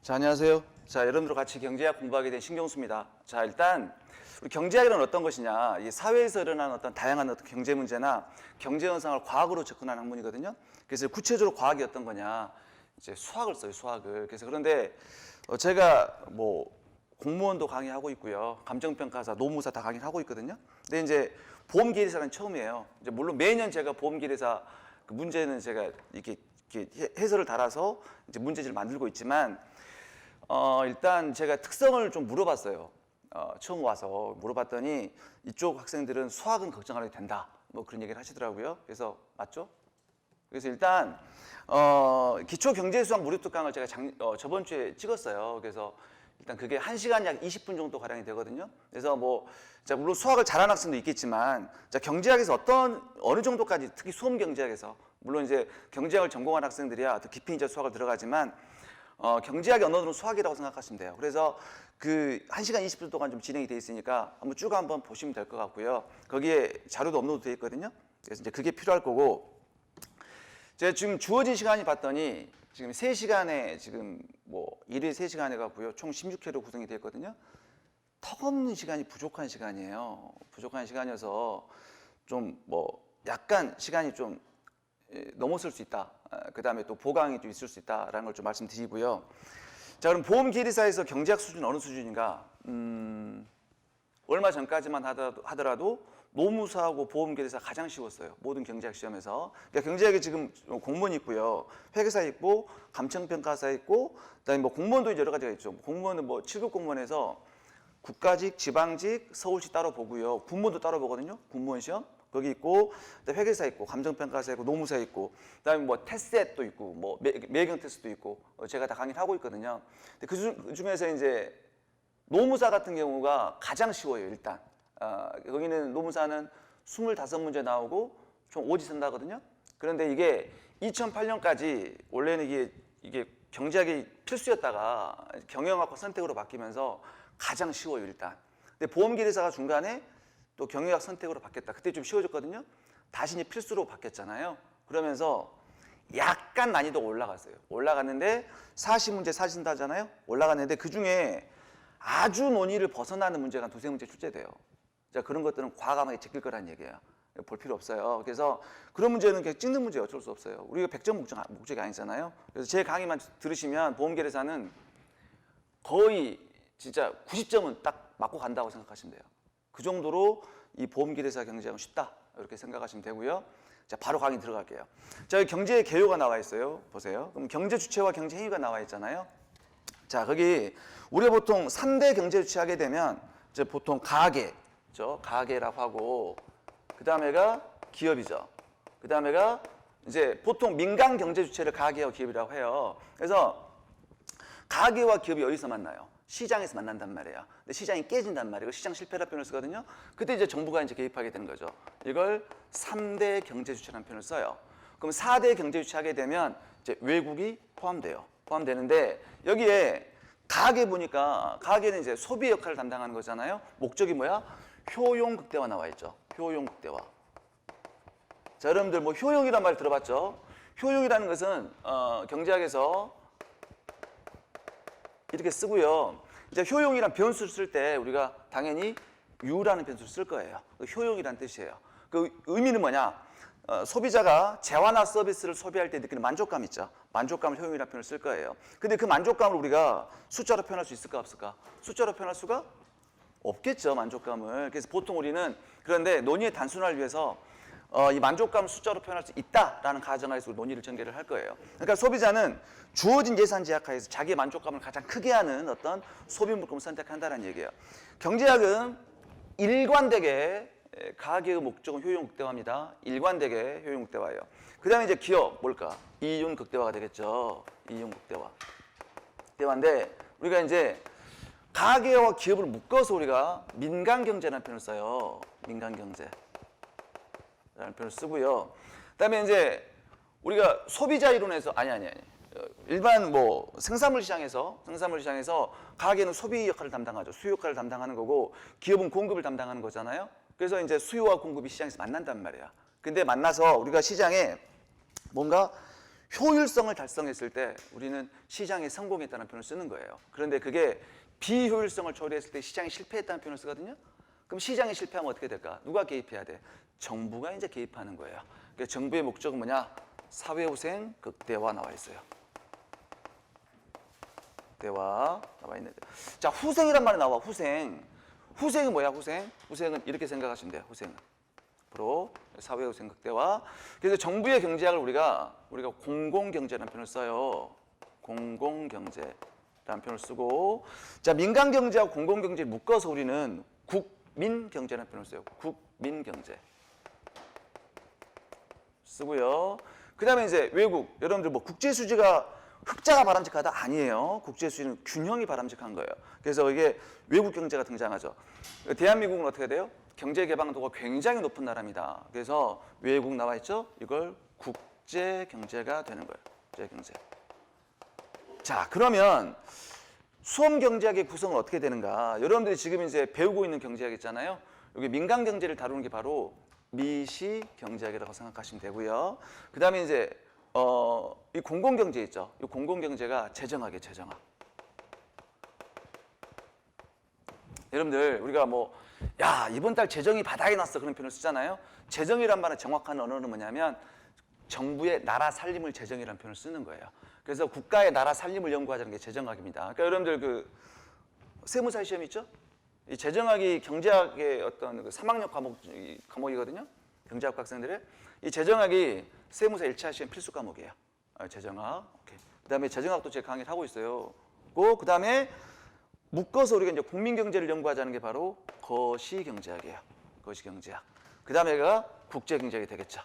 자, 안녕하세요. 자, 여러분들 같이 경제학 공부하게 된 신경수입니다. 자, 일단 우리 경제학이란 어떤 것이냐? 이 사회에서 일어나는 어떤 다양한 어떤 경제 문제나 경제 현상을 과학으로 접근하는 학문이거든요. 그래서 구체적으로 과학이 어떤 거냐? 이제 수학을 써요, 수학을. 그래서 그런데 제가 뭐 공무원도 강의하고 있고요. 감정평가사, 노무사 다 강의를 하고 있거든요. 근데 이제 보험계리사는 처음이에요. 이제 물론 매년 제가 보험계리사 그 문제는 제가 이렇게 해설을 달아서 이제 문제지를 만들고 있지만 일단 제가 특성을 좀 물어봤어요. 처음 와서 물어봤더니 이쪽 학생들은 수학은 걱정 안 해도 된다. 뭐 그런 얘기를 하시더라고요. 그래서 맞죠? 그래서 일단 기초 경제 수학 무료 특강을 제가 저번 주에 찍었어요. 그래서 일단 그게 1시간 약 20분 정도 가량이 되거든요. 그래서 뭐 자, 물론 수학을 잘하는 학생도 있겠지만 자, 경제학에서 어느 정도까지 특히 수험 경제학에서 물론 이제 경제학을 전공한 학생들이야 더 깊이 이제 수학을 들어가지만 경제학의 언어는 수학이라고 생각하시면 돼요. 그래서 그 1시간 20분 동안 좀 진행이 돼 있으니까 한번 보시면 될 것 같고요. 거기에 자료도 업로드 돼 있거든요. 그래서 이제 그게 필요할 거고 제가 지금 주어진 시간이 봤더니 지금 3시간에 지금 뭐 일일 3시간 해갖고요. 총 16회로 구성이 되어 있거든요. 턱없는 시간이 부족한 시간이에요. 부족한 시간이어서 좀 뭐 약간 시간이 좀 넘었을 수 있다. 그 다음에 또 보강이 좀 있을 수 있다라는 걸 좀 말씀드리고요. 자, 그럼 보험계리사에서 경제학 수준은 어느 수준인가? 얼마 전까지만 하더라도 노무사하고 보험계리사 가장 쉬웠어요. 모든 경제학 시험에서. 그러니까 경제학에 지금 공무원이 있고요. 회계사 있고, 감정평가사 있고, 그다음에 뭐 공무원도 여러 가지가 있죠. 공무원은 뭐 7급 공무원에서 국가직, 지방직, 서울시 따로 보고요. 군무원도 따로 보거든요. 군무원 시험. 거기 있고, 회계사 있고, 감정평가사 있고, 노무사 있고, 그다음에 뭐 테스트도 있고, 뭐 매경 테스트도 있고, 제가 다 강의를 하고 있거든요. 근데 그 중에서 이제 노무사 같은 경우가 가장 쉬워요, 일단. 거기는 노무사는 25문제 나오고 총 오지선 나거든요. 그런데 이게 2008년까지 원래는 이게 경제학이 필수였다가 경영학과 선택으로 바뀌면서 가장 쉬워요, 일단. 근데 보험계리사가 중간에 또 경영학 선택으로 바뀌었다. 그때 좀 쉬워졌거든요. 다시 이제 필수로 바뀌었잖아요. 그러면서 약간 난이도가 올라갔어요. 올라갔는데 40문제 사신다잖아요. 올라갔는데 그 중에 아주 논의를 벗어나는 문제가 한 2-3문제 출제돼요. 자, 그런 것들은 과감하게 제낄 거란 얘기예요. 볼 필요 없어요. 그래서 그런 문제는 그냥 찍는 문제 어쩔 수 없어요. 우리가 100점 목적이 아니잖아요. 그래서 제 강의만 들으시면 보험계리사는 거의 진짜 90점은 딱 맞고 간다고 생각하시면 돼요. 그 정도로 이 보험계리사 경제학은 쉽다. 이렇게 생각하시면 되고요. 자, 바로 강의 들어갈게요. 자, 여기 경제의 개요가 나와 있어요. 보세요. 그럼 경제 주체와 경제 행위가 나와 있잖아요. 자, 거기 우리가 보통 3대 경제 주체 하게 되면 이제 보통 가계죠. 가계라고 하고 그다음에가 기업이죠. 그다음에가 이제 보통 민간 경제 주체를 가계와 기업이라고 해요. 그래서 가계와 기업이 어디서 만나요? 시장에서 만난단 말이에요. 근데 시장이 깨진단 말이에요. 시장 실패라는 표현을 쓰거든요. 그때 이제 정부가 이제 개입하게 되는 거죠. 이걸 3대 경제 주체라는 표현을 써요. 그럼 4대 경제 주체 하게 되면 이제 외국이 포함돼요. 포함되는데 여기에 가계 보니까 가계는 이제 소비 역할을 담당하는 거잖아요. 목적이 뭐야? 효용 극대화 나와 있죠. 효용 극대화. 자, 여러분들 뭐 효용이란 말 들어봤죠? 효용이라는 것은 경제학에서 이렇게 쓰고요. 이제 효용이란 변수를 쓸 때 우리가 당연히 U라는 변수를 쓸 거예요. 효용이란 뜻이에요. 그 의미는 뭐냐? 소비자가 재화나 서비스를 소비할 때 느끼는 만족감 있죠. 만족감을 효용이라는 표현을 쓸 거예요. 근데 그 만족감을 우리가 숫자로 표현할 수 있을까 없을까? 숫자로 표현할 수가 없겠죠, 만족감을. 그래서 보통 우리는 그런데 논의의 단순화를 위해서 이 만족감을 숫자로 표현할 수 있다라는 가정하에서 논의를 전개를 할 거예요. 그러니까 소비자는 주어진 예산 제약하에서 자기의 만족감을 가장 크게 하는 어떤 소비 물품을 선택한다는 얘기예요. 경제학은 일관되게 가계의 목적은 효용 극대화입니다. 일관되게 효용 극대화예요. 그 다음에 이제 기업 뭘까? 이윤 극대화가 되겠죠. 이윤 극대화. 극대화인데 우리가 이제 가계와 기업을 묶어서 우리가 민간 경제라는 표현을 써요. 민간 경제. 라는 표현을 쓰고요. 그다음에 이제 우리가 소비자 이론에서 아니. 일반 뭐 생산물 시장에서 가계는 소비 역할을 담당하죠. 수요 역할을 담당하는 거고 기업은 공급을 담당하는 거잖아요. 그래서 이제 수요와 공급이 시장에서 만난단 말이야. 근데 만나서 우리가 시장에 뭔가 효율성을 달성했을 때 우리는 시장에 성공했다는 표현을 쓰는 거예요. 그런데 그게 비효율성을 초래했을 때 시장이 실패했다는 표현을 쓰거든요. 그럼 시장이 실패하면 어떻게 될까? 누가 개입해야 돼? 정부가 이제 개입하는 거예요. 그러니까 정부의 목적은 뭐냐? 사회후생 극대화 나와 있어요. 대화 나와 있는데, 자, 후생이란 말이 나와. 후생. 후생은 뭐야? 후생. 후생은 이렇게 생각하시면 돼요. 후생은 앞으로 사회후생 극대화. 그래서 정부의 경제학을 우리가 공공경제라는 표현을 써요. 공공경제라는 표현을 쓰고, 자, 민간경제하고 공공경제를 묶어서 우리는 국민경제라는 표현을 써요. 국민경제 쓰고요. 그 다음에 이제 외국, 여러분들 뭐 국제수지가 흑자가 바람직하다? 아니에요. 국제수지는 균형이 바람직한 거예요. 그래서 이게 외국 경제가 등장하죠. 대한민국은 어떻게 돼요? 경제 개방도가 굉장히 높은 나라입니다. 그래서 외국 나와 있죠? 이걸 국제 경제가 되는 거예요. 국제 경제. 자, 그러면 수험 경제학의 구성은 어떻게 되는가? 여러분들이 지금 이제 배우고 있는 경제학 있잖아요. 여기 민간 경제를 다루는 게 바로 미시 경제학이라고 생각하시면 되고요. 그다음에 이제 이 공공 경제 있죠. 이 공공 경제가 재정학이에요, 재정학. 여러분들 우리가 뭐 야, 이번 달 재정이 바닥이 났어 그런 표현을 쓰잖아요. 재정이란 말의 정확한 언어는 뭐냐면 정부의 나라 살림을 재정이라는 표현을 쓰는 거예요. 그래서 국가의 나라 살림을 연구하자는 게 재정학입니다. 그러니까 여러분들 그 세무사 시험 있죠? 이 재정학이 경제학의 어떤 그 3학년 과목이거든요. 경제학 학생들의 이 재정학이 세무사 1차 시험 필수 과목이에요. 재정학. 오케이. 그다음에 재정학도 제가 강의를 하고 있어요. 그다음에 묶어서 우리가 이제 국민 경제를 연구하자는 게 바로 거시경제학이에요. 거시경제학. 그다음에가 국제경제학이 되겠죠.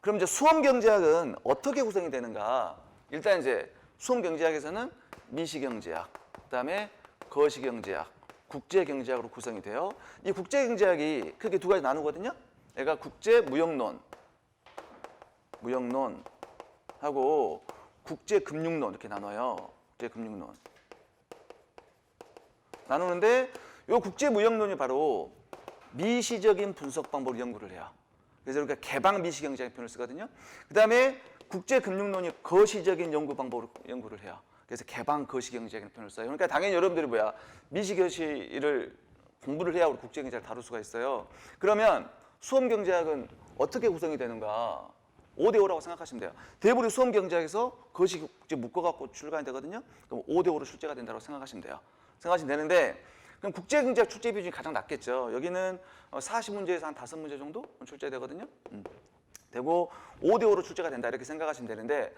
그럼 이제 수험경제학은 어떻게 구성이 되는가? 일단 이제 수험경제학에서는 미시경제학, 그다음에 거시경제학, 국제경제학으로 구성이 돼요. 이 국제경제학이 크게 두 가지 나누거든요. 얘가 국제무역론, 무역론하고 국제금융론 이렇게 나눠요. 국제금융론. 나누는데 이 국제무역론이 바로 미시적인 분석 방법을 연구를 해요. 그래서 우리가 개방 미시경제학의 표현을 쓰거든요. 그 다음에 국제금융론이 거시적인 연구 방법으로 연구를 해요. 그래서 개방 거시경제학의 표현을 써요. 그러니까 당연히 여러분들이 뭐야 미시거시를 공부를 해야 우리 국제경제를 다룰 수가 있어요. 그러면 수험경제학은 어떻게 구성이 되는가? 5대5라고 생각하시면 돼요. 대부분 수험경제학에서 거시 묶어갖고 출간이 되거든요. 그럼 5대5로 출제가 된다고 생각하시면 돼요. 생각하시면 되는데 그럼 국제경제학 출제 비중이 가장 낮겠죠. 여기는 40문제에서 한 5문제 정도 출제되거든요. 되고 5대5로 출제가 된다 이렇게 생각하시면 되는데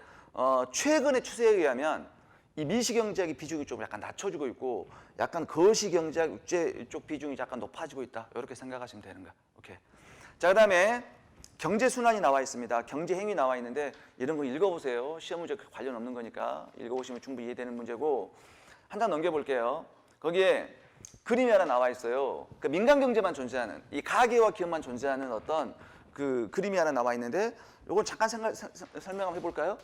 최근의 추세에 의하면 이 미시경제학의 비중이 좀 약간 낮춰지고 있고 약간 거시경제학 육제 쪽 비중이 약간 높아지고 있다 이렇게 생각하시면 되는 거야. 오케이. 자, 그다음에 경제순환이 나와 있습니다. 경제행위 나와 있는데 이런 거 읽어보세요. 시험 문제 관련 없는 거니까 읽어보시면 충분히 이해되는 문제고 한 장 넘겨볼게요. 거기에 그림이 하나 나와 있어요. 그러니까 민간 경제만 존재하는 이 가계와 기업만 존재하는 어떤 그 그림이 하나 나와 있는데 이걸 잠깐 설명 한번 해볼까요?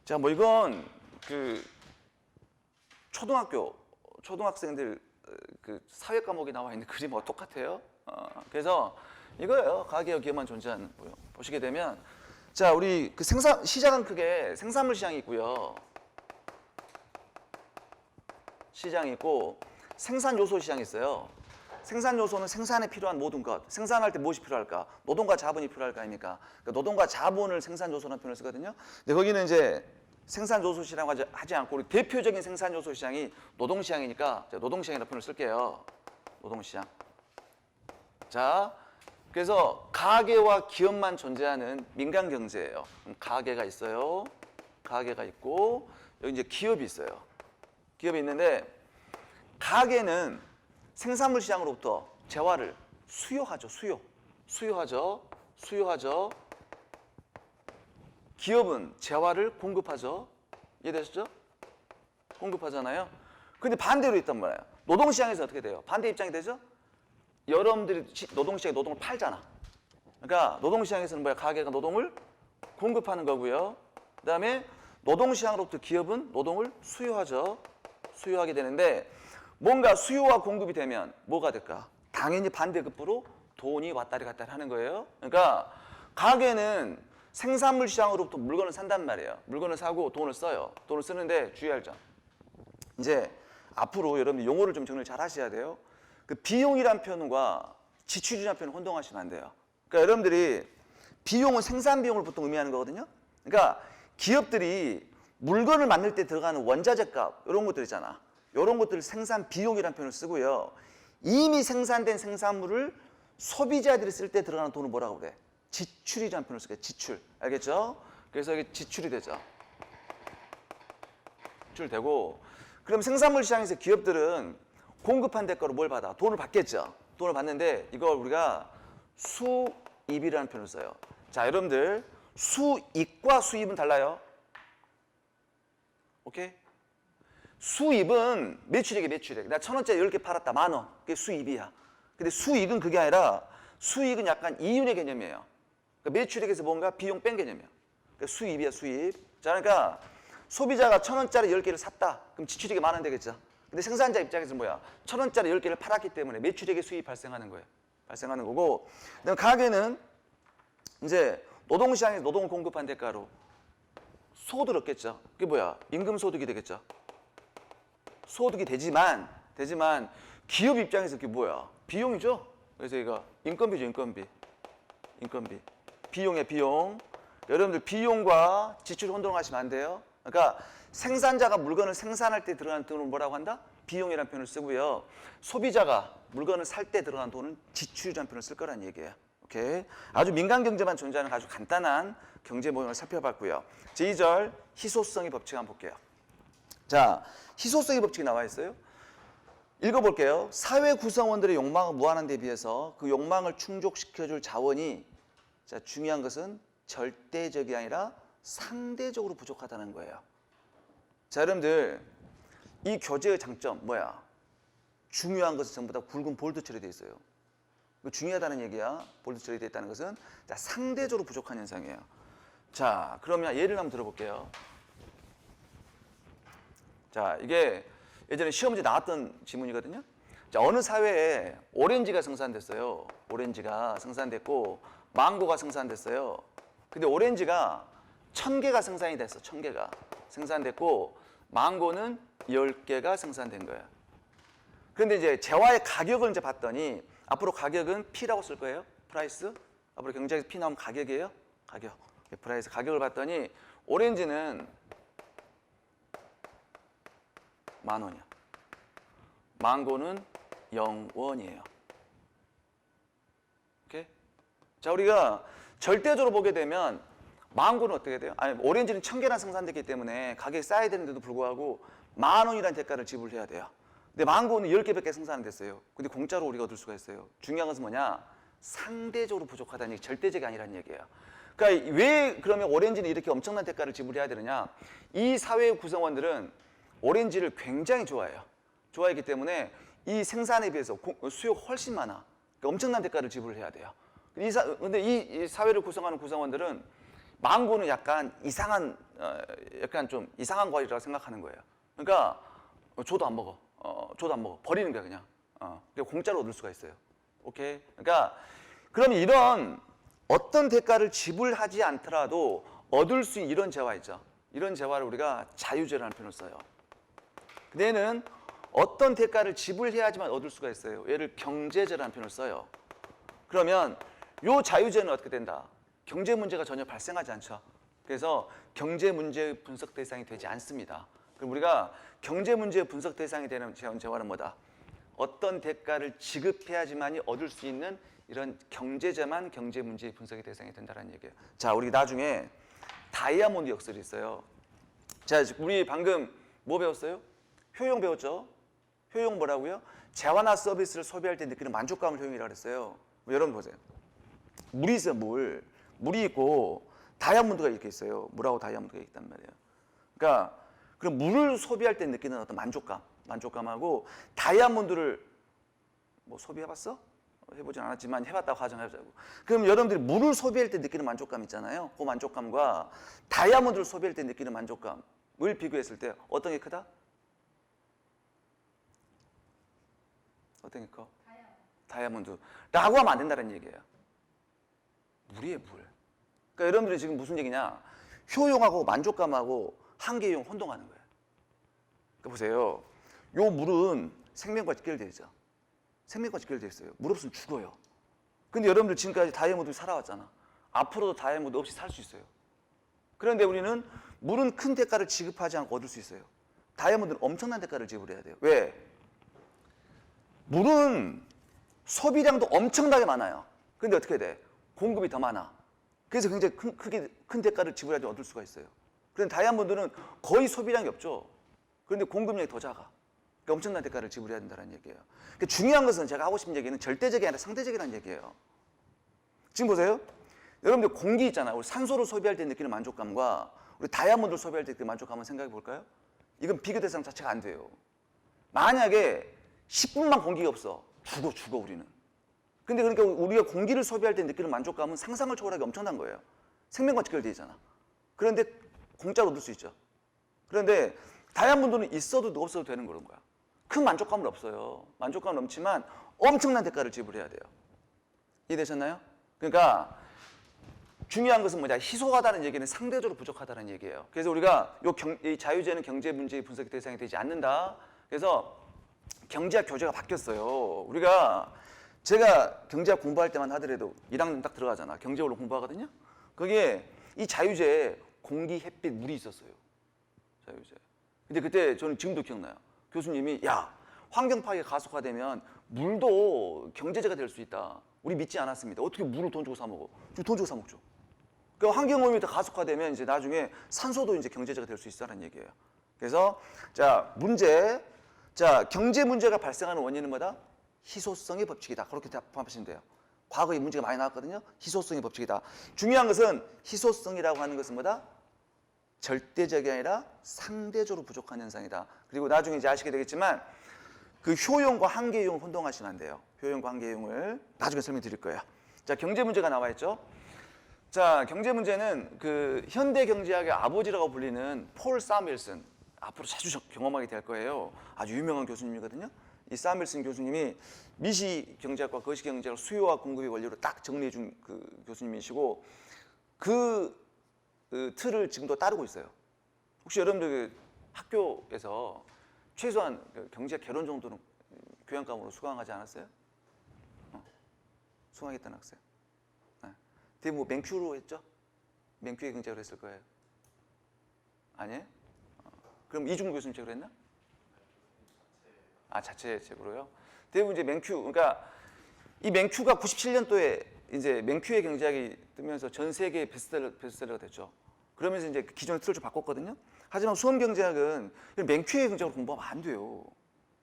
자, 뭐 이건 그 초등학생들 그 사회 과목이 나와 있는 그림하고 똑같아요. 그래서 이거예요. 가계와 기업만 존재하는 거요. 보시게 되면 자, 우리 그 시장은 크게 생산물 시장이 있고요. 시장이 있고 생산 요소 시장이 있어요. 생산 요소는 생산에 필요한 모든 것. 생산할 때 무엇이 필요할까? 노동과 자본이 필요할 거 아닙니까? 그러니까 노동과 자본을 생산 요소라는 표현을 쓰거든요. 근데 거기는 이제 생산 요소 시장이라고 하지 않고 우리 대표적인 생산 요소 시장이 노동 시장이니까 제가 노동 시장이라는 표현을 쓸게요. 노동 시장. 자, 그래서 가계와 기업만 존재하는 민간 경제예요. 가계가 있어요. 가계가 있고 여기 이제 기업이 있어요. 기업이 있는데 가계는 생산물 시장으로부터 재화를 수요하죠. 수요하죠. 기업은 재화를 공급하죠. 이해되셨죠? 공급하잖아요. 근데 반대로 있단 말이에요. 노동시장에서 어떻게 돼요? 반대 입장이 되죠? 여러분들이 노동시장에 노동을 팔잖아. 그러니까 노동시장에서는 뭐야? 가계가 노동을 공급하는 거고요. 그 다음에 노동시장으로부터 기업은 노동을 수요하죠. 수요하게 되는데 뭔가 수요와 공급이 되면 뭐가 될까? 당연히 반대급부로 돈이 왔다리 갔다리 하는 거예요. 그러니까 가계는 생산물 시장으로부터 물건을 산단 말이에요. 물건을 사고 돈을 써요. 돈을 쓰는데 주의할 점. 이제 앞으로 여러분들 용어를 좀 정리를 잘 하셔야 돼요. 그 비용이란 표현과 지출이란 표현을 혼동하시면 안 돼요. 그러니까 여러분들이 비용은 생산 비용을 보통 의미하는 거거든요. 그러니까 기업들이 물건을 만들 때 들어가는 원자재 값 이런 것들 있잖아. 이런 것들을 생산 비용이란 표현을 쓰고요. 이미 생산된 생산물을 소비자들이 쓸 때 들어가는 돈을 뭐라고 그래? 지출이라는 표현을 쓸게요. 지출. 알겠죠? 그래서 이게 지출이 되죠. 지출되고 그럼 생산물 시장에서 기업들은 공급한 대가로 뭘 받아? 돈을 받겠죠. 돈을 받는데 이걸 우리가 수입이라는 표현을 써요. 자, 여러분들 수익과 수입은 달라요. 오케이? 수입은 매출액이 매출액. 나 1,000원짜리 10개 팔았다. 10,000원. 그게 수입이야. 근데 수익은 그게 아니라 수익은 약간 이윤의 개념이에요. 그러니까 매출액에서 뭔가 비용 뺀 개념이야. 그러니까 수입이야, 수입. 자, 그러니까 소비자가 1,000원짜리 10개를 샀다. 그럼 지출액이 10,000원 되겠죠. 근데 생산자 입장에서는 뭐야? 1,000원짜리 10개를 팔았기 때문에 매출액의 수입이 발생하는 거예요. 발생하는 거고. 그다음에 가게는 이제 노동시장에서 노동을 공급한 대가로 소득을 얻겠죠. 그게 뭐야? 임금 소득이 되겠죠. 소득이 되지만 기업 입장에서 그게 뭐야? 비용이죠. 그래서 이거 인건비죠, 인건비. 비용의 비용. 여러분들 비용과 지출 혼동하시면 안 돼요. 그러니까 생산자가 물건을 생산할 때 들어가는 돈을 뭐라고 한다? 비용이라는 표현을 쓰고요. 소비자가 물건을 살 때 들어가는 돈은 지출이라는 표현을 쓸 거란 얘기예요. 오케이. 아주 민간 경제만 존재하는 아주 간단한 경제 모형을 살펴봤고요. 제2절 희소성의 법칙 한번 볼게요. 자, 희소성의 법칙이 나와 있어요. 읽어볼게요. 사회 구성원들의 욕망을 무한한 데 비해서 그 욕망을 충족시켜줄 자원이, 자, 중요한 것은 절대적이 아니라 상대적으로 부족하다는 거예요. 자, 여러분들 이 교재의 장점 뭐야? 중요한 것은 전부 다 굵은 볼드 처리되어 있어요. 중요하다는 얘기야. 볼드 처리되어 있다는 것은 자, 상대적으로 부족한 현상이에요. 자, 그러면 예를 한번 들어볼게요. 자, 이게 예전에 시험 문제 나왔던 지문이거든요. 자, 어느 사회에 오렌지가 생산됐어요. 오렌지가 생산됐고 망고가 생산됐어요. 근데 오렌지가 1,000개가 생산이 됐어. 1,000개가 생산됐고 망고는 10개가 생산된 거예요. 그런데 이제 재화의 가격을 이제 봤더니 앞으로 가격은 P라고 쓸 거예요. 프라이스. 앞으로 경제에서 P 나오면 가격이에요. 가격. 프라이스 가격을 봤더니 오렌지는 10,000원이야. 망고는 0원이에요. 오케이? 자, 우리가 절대적으로 보게 되면 망고는 어떻게 돼요? 아니, 오렌지는 1,000개나 생산됐기 때문에 가격이 싸야 되는데도 불구하고 10,000원이라는 대가를 지불해야 돼요. 근데 망고는 10개밖에 생산 안 됐어요. 근데 공짜로 우리가 얻을 수가 있어요. 중요한 것은 뭐냐? 상대적으로 부족하다는 얘기, 절대적이 아니라는 얘기예요. 그러니까 왜 그러면 오렌지는 이렇게 엄청난 대가를 지불해야 되느냐? 이 사회의 구성원들은 오렌지를 굉장히 좋아해요. 좋아하기 때문에 이 생산에 비해서 수요가 훨씬 많아. 그러니까 엄청난 대가를 지불해야 돼요. 근데 이 사회를 구성하는 구성원들은 망고는 약간 이상한, 약간 좀 이상한 과일이라고 생각하는 거예요. 그러니까 줘도 안 먹어. 줘도 안 먹어. 버리는 거야 그냥. 그러니까 공짜로 얻을 수가 있어요. 오케이. 그러니까 그럼 이런 어떤 대가를 지불하지 않더라도 얻을 수 있는 이런 재화 있죠. 이런 재화를 우리가 자유재라는 표현을 써요. 근데 얘는 어떤 대가를 지불해야지만 얻을 수가 있어요. 얘를 경제재라는 표현을 써요. 그러면 이 자유재는 어떻게 된다? 경제 문제가 전혀 발생하지 않죠. 그래서 경제 문제의 분석 대상이 되지 않습니다. 그럼 우리가 경제 문제의 분석 대상이 되는 재화는 뭐다? 어떤 대가를 지급해야지만이 얻을 수 있는 이런 경제재만 경제 문제의 분석의 대상이 된다는 얘기예요. 자, 우리 나중에 다이아몬드 역설이 있어요. 자, 우리 방금 뭐 배웠어요? 효용 배웠죠? 효용 뭐라고요? 재화나 서비스를 소비할 때 느끼는 만족감을 효용이라고 그랬어요. 여러분 보세요. 물이 있어요, 물. 물이 있고 다이아몬드가 이렇게 있어요. 물하고 다이아몬드가 있단 말이에요. 그러니까 그럼 물을 소비할 때 느끼는 어떤 만족감하고 다이아몬드를 뭐 소비해봤어? 해보진 않았지만 해봤다고 가정해보자고. 그럼 여러분들이 물을 소비할 때 느끼는 만족감 있잖아요. 그 만족감과 다이아몬드를 소비할 때 느끼는 만족감을 비교했을 때 어떤 게 크다? 어떤 게 커? 다이아몬드라고 하면 안 된다는 얘기예요. 물이에요, 물. 그러니까 그러니까 여러분들이 지금 무슨 얘기냐? 효용하고 만족감하고 한계용 혼동하는 거예요. 그러니까 보세요. 요 물은 생명과 직결되어 있죠. 생명과 직결되어 있어요. 물 없으면 죽어요. 근데 여러분들 지금까지 다이아몬드 살아왔잖아. 앞으로도 다이아몬드 없이 살 수 있어요. 그런데 우리는 물은 큰 대가를 지급하지 않고 얻을 수 있어요. 다이아몬드는 엄청난 대가를 지불해야 돼요. 왜? 물은 소비량도 엄청나게 많아요. 근데 어떻게 돼? 공급이 더 많아. 그래서 굉장히 큰 대가를 지불해야 얻을 수가 있어요. 그런데 다이아몬드는 거의 소비량이 없죠. 그런데 공급량이 더 작아. 그러니까 엄청난 대가를 지불해야 된다는 얘기예요. 그러니까 중요한 것은 제가 하고 싶은 얘기는 절대적이 아니라 상대적이라는 얘기예요. 지금 보세요. 여러분들 공기 있잖아요. 우리 산소를 소비할 때 느끼는 만족감과 우리 다이아몬드를 소비할 때 느끼는 만족감을 생각해 볼까요? 이건 비교 대상 자체가 안 돼요. 만약에 10분만 공기가 없어. 죽어 우리는. 근데 그러니까 우리가 공기를 소비할 때 느끼는 만족감은 상상을 초월하기 엄청난 거예요. 생명과 직결되어 있잖아. 그런데 공짜로 얻을 수 있죠. 그런데 다이아몬드는 있어도 없어도 되는 그런 거야. 큰 만족감은 없어요. 만족감은 없지만 엄청난 대가를 지불해야 돼요. 이해되셨나요? 그러니까 중요한 것은 뭐냐? 희소하다는 얘기는 상대적으로 부족하다는 얘기예요. 그래서 우리가 이 자유재는 경제 문제의 분석 대상이 되지 않는다. 그래서 경제학 교재가 바뀌었어요. 제가 경제학 공부할 때만 하더라도 1학년 딱 들어가잖아. 경제원로 공부하거든요. 거기에 이 자유재에 공기, 햇빛, 물이 있었어요. 자유재. 근데 그때 저는 지금도 기억나요. 교수님이 야, 환경 파괴가 가속화되면 물도 경제재가 될 수 있다. 우리 믿지 않았습니다. 어떻게 물을 돈 주고 사 먹어? 지금 돈 주고 사 먹죠. 그 환경 오염이 더 가속화되면 이제 나중에 산소도 이제 경제재가 될 수 있다는 얘기예요. 그래서 자, 경제 문제가 발생하는 원인은 뭐다? 희소성의 법칙이다. 그렇게 답하시면 돼요. 과거에 문제가 많이 나왔거든요. 희소성의 법칙이다. 중요한 것은 희소성이라고 하는 것은 뭐다? 절대적이 아니라 상대적으로 부족한 현상이다. 그리고 나중에 이제 아시게 되겠지만 그 효용과 한계용을 혼동하시면 안 돼요. 효용과 한계용을 나중에 설명드릴 거예요. 자, 경제 문제가 나와 있죠. 자, 경제 문제는 그 현대 경제학의 아버지라고 불리는 폴 사무엘슨, 앞으로 자주 경험하게 될 거예요. 아주 유명한 교수님이거든요. 이 사무엘슨 교수님이 미시 경제학과 거시 경제학 수요와 공급의 원리로 딱 정리해 준 그 교수님이시고 그 틀을 지금도 따르고 있어요. 혹시 여러분들 그 학교에서 최소한 경제학 개론 정도는 교양과목으로 수강하지 않았어요? 수강했던 학생. 네. 되게 뭐 맹큐로 했죠? 맹큐의 경제학을 했을 거예요. 아니에요? 그럼 이중구 교수님 책으로 했나? 아, 자체 책으로요? 대부분 이제 맹큐, 그러니까 이 맹큐가 97년도에 이제 맹큐의 경제학이 뜨면서 전 세계 베스트셀러가 됐죠. 그러면서 이제 기존의 틀을 좀 바꿨거든요. 하지만 수험 경제학은 맹큐의 경제학을 공부하면 안 돼요.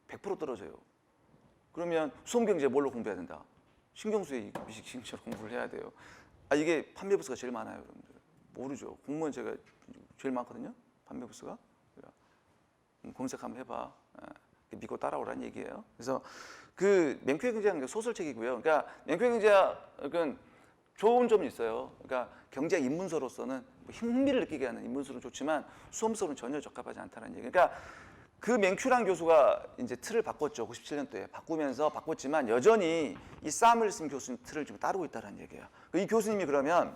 100% 떨어져요. 그러면 수험 경제 뭘로 공부해야 된다? 신경수의 미식 경제로 공부를 해야 돼요. 아, 이게 판매 부수가 제일 많아요, 여러분들. 모르죠. 공무원 제가 제일 많거든요. 판매 부수가. 검색 한번 해봐. 믿고 따라오라는 얘기예요. 그래서 그 맹큐의 경제학은 소설책이고요. 그러니까 맹큐의 경제학은 좋은 점이 있어요. 그러니까 경제학 입문서로서는 흥미를 느끼게 하는 입문서는 좋지만 수험서는 전혀 적합하지 않다는 얘기. 그러니까 그 맹큐란 교수가 이제 틀을 바꿨죠. 97년도에 바꿨지만 여전히 이 사무엘슨 교수님 틀을 좀 따르고 있다는 얘기예요. 이 교수님이 그러면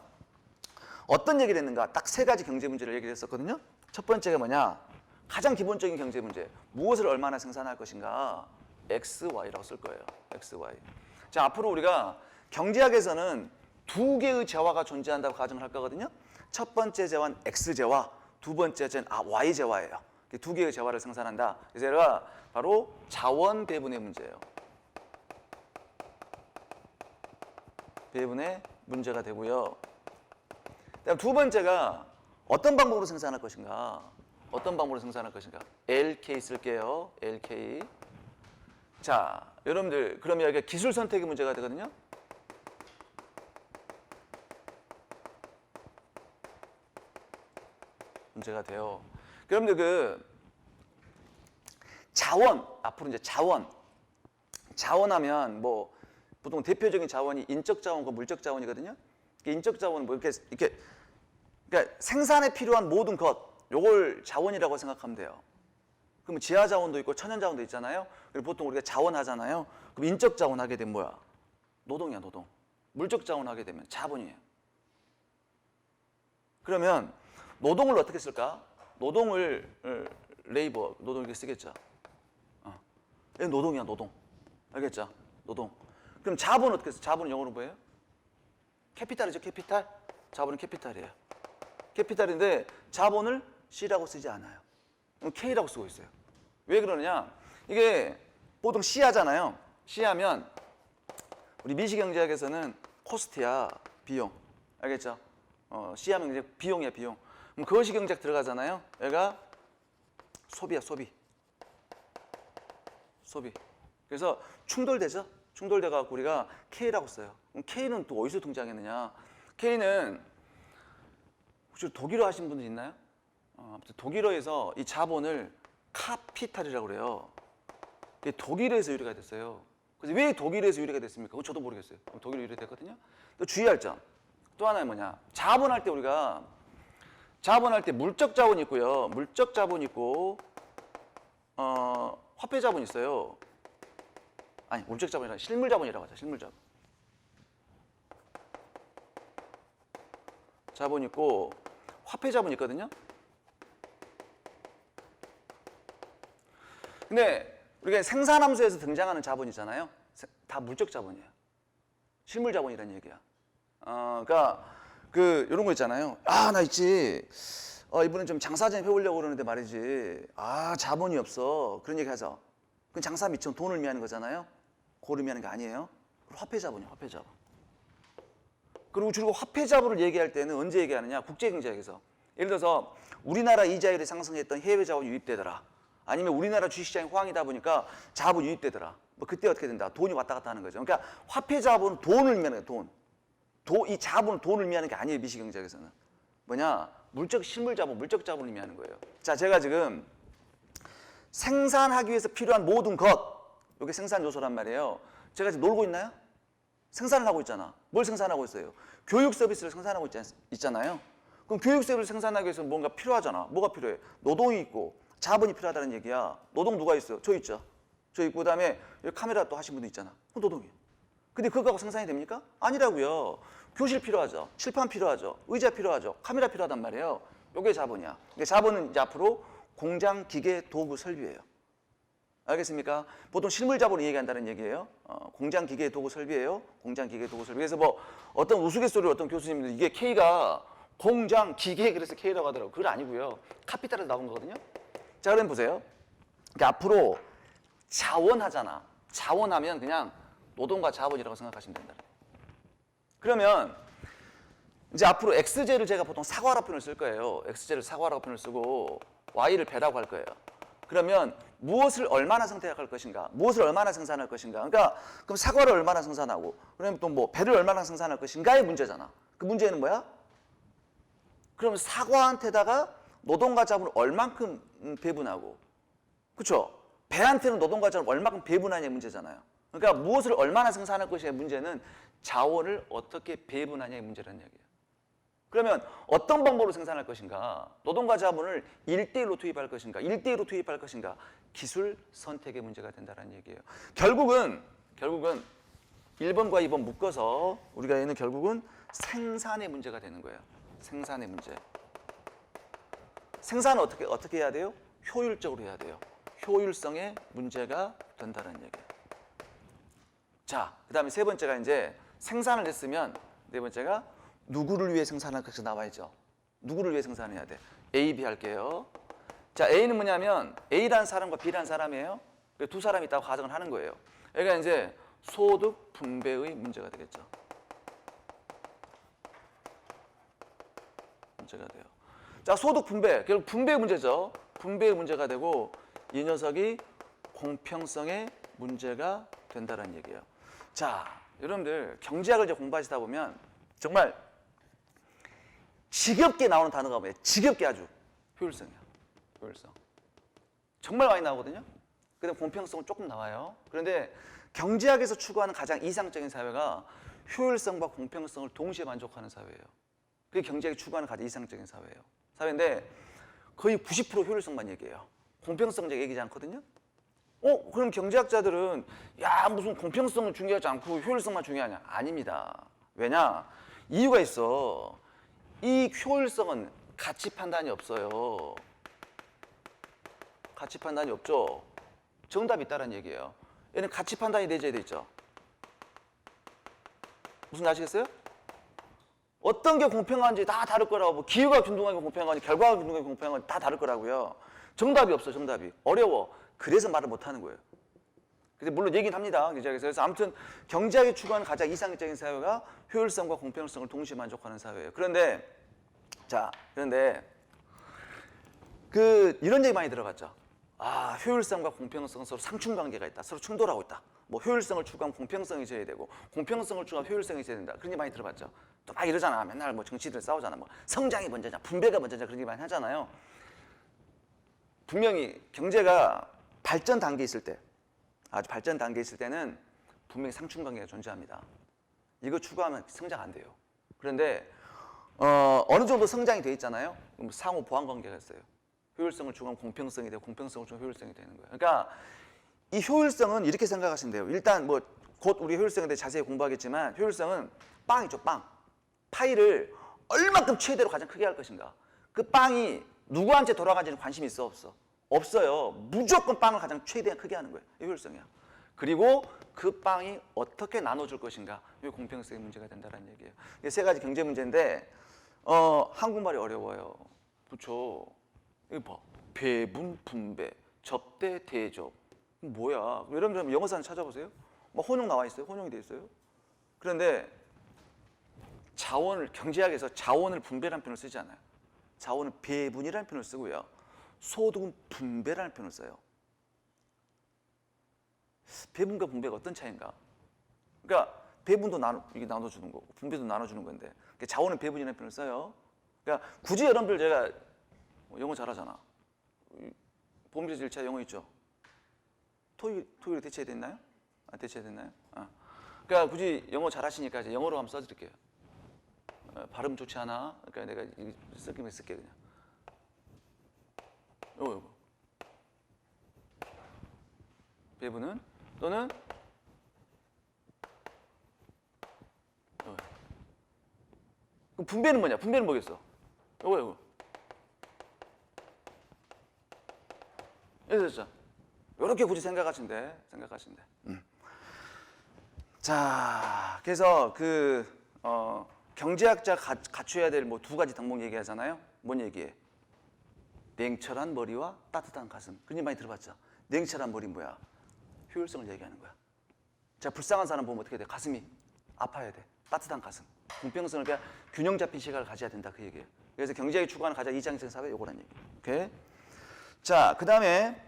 어떤 얘기를 했는가? 딱 세 가지 경제 문제를 얘기를 했었거든요. 첫 번째가 뭐냐? 가장 기본적인 경제 문제. 무엇을 얼마나 생산할 것인가? X, Y라고 쓸 거예요. X, Y. 자, 앞으로 우리가 경제학에서는 두 개의 재화가 존재한다고 가정을 할 거거든요. 첫 번째 재화는 X 재화, 두 번째 재화는 Y 재화예요. 두 개의 재화를 생산한다. 그래서 얘가 바로 자원 배분의 문제예요. 배분의 문제가 되고요. 그다음 두 번째가 어떤 방법으로 생산할 것인가? 어떤 방법으로 생산할 것인가? LK 쓸게요. LK. 자, 여러분들 그러면 여기가 기술 선택의 문제가 되거든요. 문제가 돼요. 여러분들 그 자원, 앞으로 이제 자원하면 뭐 보통 대표적인 자원이 인적 자원과 물적 자원이거든요. 인적 자원은 뭐 이렇게 그러니까 생산에 필요한 모든 것, 요걸 자원이라고 생각하면 돼요. 그럼 지하 자원도 있고 천연 자원도 있잖아요. 그리고 보통 우리가 자원 하잖아요. 그럼 인적 자원 하게 되면 뭐야? 노동이야, 노동. 물적 자원 하게 되면 자본이에요. 그러면 노동을 어떻게 쓸까? 노동을 레이버, 노동 이렇게 쓰겠죠. 이건 노동이야, 노동. 알겠죠? 노동. 그럼 자본은 어떻게 써? 자본은 영어로 뭐예요? 캐피탈이죠, 캐피탈. 자본은 캐피탈이에요. 캐피탈인데 자본을 C라고 쓰지 않아요. K라고 쓰고 있어요. 왜 그러느냐? 이게 보통 C 하잖아요. C 하면 우리 미시경제학에서는 코스트야, 비용. 알겠죠? C 하면 이제 비용이야, 비용. 그럼 거시경제학 들어가잖아요. 얘가 소비야, 소비. 소비. 그래서 충돌되죠? 충돌돼갖고 우리가 K라고 써요. 그럼 K는 또 어디서 등장했느냐? K는 혹시 독일어 하신 분들 있나요? 독일어에서 이 자본을 카피탈이라고 그래요. 독일에서 유래가 됐어요. 그래서 왜 독일에서 유래가 됐습니까? 그거 저도 모르겠어요. 독일로 유래됐거든요. 또 주의할 점. 또 하나는 뭐냐? 자본할 때 우리가 자본할 때 물적 자본이 있고요. 물적 자본이 있고 화폐 자본이 있어요. 아니, 물적 자본이 아니라 실물 자본이라고 하죠. 실물 자본. 자본 있고 화폐 자본 있거든요. 근데 우리가 생산함수에서 등장하는 자본이잖아요. 다 물적 자본이에요. 실물 자본이라는 얘기야. 그러니까 이런 거 있잖아요. 나 있지. 이번엔 좀 장사 좀 해보려고 그러는데 말이지. 자본이 없어. 그런 얘기 하죠. 그건 장사 미천 돈을 의미하는 거잖아요. 그걸 의미하는 게 아니에요. 화폐 자본이에요. 화폐 자본. 그리고 주로 화폐 자본을 얘기할 때는 언제 얘기하느냐? 국제경제학에서. 예를 들어서 우리나라 이자율이 상승했던 해외 자본이 유입되더라. 아니면 우리나라 주식시장이 호황이다 보니까 자본이 유입되더라. 뭐 그때 어떻게 된다? 돈이 왔다 갔다 하는 거죠. 그러니까 화폐 자본은 돈을 의미하는 거예요. 돈. 이 자본은 돈을 의미하는 게 아니에요. 미시경제학에서는. 뭐냐? 물적 실물 자본, 물적 자본을 의미하는 거예요. 자, 제가 지금 생산하기 위해서 필요한 모든 것, 이게 생산 요소란 말이에요. 제가 지금 놀고 있나요? 생산을 하고 있잖아. 뭘 생산하고 있어요? 교육 서비스를 생산하고 있잖아요. 그럼 교육 서비스를 생산하기 위해서 뭔가 필요하잖아. 뭐가 필요해? 노동이 있고 자본이 필요하다는 얘기야. 노동 누가 있어요? 저 있죠. 저 있고 그다음에 여기 카메라 또 하신 분도 있잖아. 그 노동이에요. 근데 그거하고 생산이 됩니까? 아니라고요. 교실 필요하죠. 칠판 필요하죠. 의자 필요하죠. 카메라 필요하단 말이에요. 이게 자본이야. 그러니까 자본은 이제 앞으로 공장, 기계, 도구, 설비예요. 알겠습니까? 보통 실물 자본을 얘기한다는 얘기예요. 공장, 기계, 도구, 설비예요. 공장, 기계, 도구, 설비. 그래서 뭐 어떤 우스갯소리로 어떤 교수님들 이게 K가 공장, 기계 그래서 K라고 하더라고요. 그건 아니고요. 카피탈에서 나온 거거든요. 자, 그럼 보세요. 그러니까 앞으로 자원하잖아. 자원하면 그냥 노동과 자본이라고 생각하시면 된다. 그러면 이제 앞으로 X제를 제가 보통 사과라고 표현을 쓸 거예요. X제를 사과라고 표현을 쓰고 Y를 배라고 할 거예요. 그러면 무엇을 얼마나 생산할 것인가? 무엇을 얼마나 생산할 것인가? 그러니까 그럼 사과를 얼마나 생산하고 그러면 또 뭐 배를 얼마나 생산할 것인가의 문제잖아. 그 문제는 뭐야? 그럼 사과한테다가 노동과 자본을 얼만큼 배분하고 그렇죠? 배한테는 노동과 자본을 얼만큼 배분하냐의 문제잖아요. 그러니까 무엇을 얼마나 생산할 것이냐의 문제는 자원을 어떻게 배분하냐의 문제라는 얘기예요. 그러면 어떤 방법으로 생산할 것인가? 노동과 자본을 1대1로 투입할 것인가? 1대1로 투입할 것인가? 기술 선택의 문제가 된다는 얘기예요. 결국은 1번과 2번 묶어서 우리가 얘는 결국은 생산의 문제가 되는 거예요. 생산의 문제. 생산은 어떻게 해야 돼요? 효율적으로 해야 돼요. 효율성의 문제가 된다는 얘기예요. 자, 그다음에 세 번째가 이제 생산을 했으면 네 번째가 누구를 위해 생산할 것이 나와야죠. 누구를 위해 생산해야 돼? A, B 할게요. 자, A는 뭐냐면 A라는 사람과 B라는 사람이에요. 두 사람이 있다고 가정을 하는 거예요. 여기가 이제 소득 분배의 문제가 되겠죠. 문제가 돼요. 자, 소득 분배. 결국 분배의 문제죠. 분배의 문제가 되고 이 녀석이 공평성의 문제가 된다는 얘기예요. 자, 여러분들 경제학을 이제 공부하시다 보면 정말 지겹게 나오는 단어가 뭐예요? 지겹게 아주 효율성이야. 효율성. 정말 많이 나오거든요. 그다음 공평성은 조금 나와요. 그런데 경제학에서 추구하는 가장 이상적인 사회가 효율성과 공평성을 동시에 만족하는 사회예요. 그게 경제학이 추구하는 가장 이상적인 사회예요. 사회인데 거의 90% 효율성만 얘기해요. 공평성 얘기하지 않거든요. 그럼 경제학자들은 야 무슨 공평성은 중요하지 않고 효율성만 중요하냐? 아닙니다. 왜냐? 이유가 있어. 이 효율성은 가치 판단이 없어요. 가치 판단이 없죠. 정답이 있다는 얘기예요. 얘는 가치 판단이 내줘야 돼 있죠. 무슨 아시겠어요? 어떤 게 공평한지 다 다를 거라고. 뭐 기후가 균등하게 공평한지 결과가 균등하게 공평한지 다 다를 거라고요. 정답이 없어. 정답이 어려워. 그래서 말을 못 하는 거예요. 근데 물론 얘기는 합니다. 그래서 아무튼 경제학이 추구하는 가장 이상적인 사회가 효율성과 공평성을 동시에 만족하는 사회예요. 그런데 이런 얘기 많이 들어봤죠. 아, 효율성과 공평성은 서로 상충 관계가 있다. 서로 충돌하고 있다. 뭐 효율성을 추구하면 공평성이 있어야 되고 공평성을 추구하면 효율성이 있어야 된다. 그런 얘기 많이 들어봤죠. 또 막 이러잖아. 맨날 뭐 정치들 싸우잖아. 뭐 성장이 먼저냐, 분배가 먼저냐 그런 얘기 많이 하잖아요. 분명히 경제가 발전 단계에 있을 때, 아주 발전 단계에 있을 때는 분명히 상충 관계가 존재합니다. 이거 추구하면 성장 안 돼요. 그런데 어느 정도 성장이 돼 있잖아요. 그럼 상호 보완 관계가 있어요. 효율성을 추구하면 공평성이 되고 공평성을 추구하면 효율성이 되는 거예요. 그러니까 이 효율성은 이렇게 생각하시면 돼요. 일단 뭐 곧 우리 효율성에 대해 자세히 공부하겠지만 효율성은 빵이죠. 빵. 파이를 얼마큼 최대로 가장 크게 할 것인가. 그 빵이 누구한테 돌아가는지는 관심이 있어 없어? 없어요. 무조건 빵을 가장 최대한 크게 하는 거예요. 이 효율성이야. 그리고 그 빵이 어떻게 나눠줄 것인가. 이 공평성의 문제가 된다는 얘기예요. 이게 세 가지 경제 문제인데 한국말이 어려워요. 그렇죠. 이거 봐. 배분, 분배, 접대, 대접. 뭐야? 여러분들 영어사는 찾아보세요. 뭐 혼용 나와 있어요. 혼용이 돼 있어요. 그런데 경제학에서 자원을 분배라는 표현을 쓰지 않아요. 자원은 배분이라는 표현을 쓰고요. 소득은 분배라는 표현을 써요. 배분과 분배가 어떤 차이인가? 그러니까 배분도 이게 나눠주는 거고 분배도 나눠주는 건데 자원은 배분이라는 표현을 써요. 그러니까 굳이 여러분들 제가 영어 잘하잖아. 보험제조 1차 영어 있죠? 토익 대체됐나요? 대체됐나요? 그러니까 굳이 영어 잘하시니까 이제 영어로 한번 써드릴게요. 발음 좋지 않아? 그러니까 내가 쓸게 그냥. 요거. 배분은 또는 그럼 분배는 뭐냐? 분배는 뭐겠어? 요거. 그래서 이렇게 굳이 생각하신대. 자, 그래서 경제학자 갖춰야 될 뭐 두 가지 덕목 얘기하잖아요. 뭔 얘기해? 냉철한 머리와 따뜻한 가슴. 그런 얘기 많이 들어봤죠? 냉철한 머리 뭐야? 효율성을 얘기하는 거야. 자, 불쌍한 사람 보면 어떻게 돼? 가슴이 아파야 돼. 따뜻한 가슴. 공평성을 그냥 균형 잡힌 시각을 가져야 된다 그 얘기예요. 그래서 경제학이 추구하는 가장 이상적인 사회 요거란 얘기. 오케이? 자, 그다음에